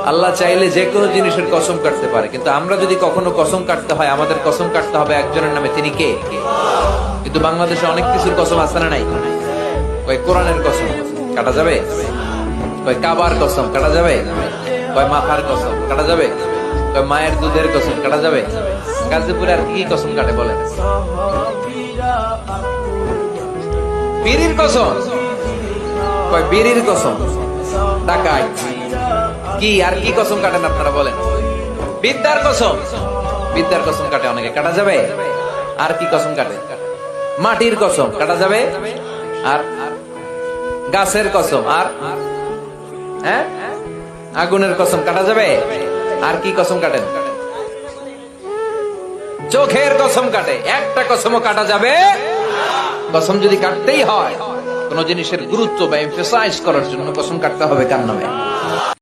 আল্লাহ চাইলে যে কোনো জিনিসের কসম কাটতে পারে, কিন্তু আমরা যদি কখনো কসম কাটতে হয়, আমাদের কসম কাটতে হবে একজনের নামে, তিনি কে? কিন্তু বাংলাদেশে অনেক কিছুর কসম আছে না নাই? কই কোরআনের কসম কাটা যাবে? কই কাবার কসম কাটা যাবে? কই মাথার কসম কাটা যাবে? কই মায়ের দুধের কসম কাটা যাবে? গাজীপুরে আর কি কসম কাটে বলেন? বিড়ির কসম, কই বিড়ির কসম, ডাকাত কি আর কি কসম কাটেন আপনারা বলেন? বিদ্যার কসম, বিদ্যার কসম কাটে অনেকে, কাটা যাবে? আর কি কসম কাটে? মাটির কসম কাটা যাবে? আর গাছের কসম, আর হ্যাঁ আগুনের কসম কাটা যাবে? আর কি কসম কাটেন? চোখের কসম কাটে, একটা কসমও কাটা যাবে? কসম যদি কাটতেই হয় কোন জিনিসের গুরুত্ব বা এমফাসাইজ করার জন্য কসম কাটতে হবে কার নামে?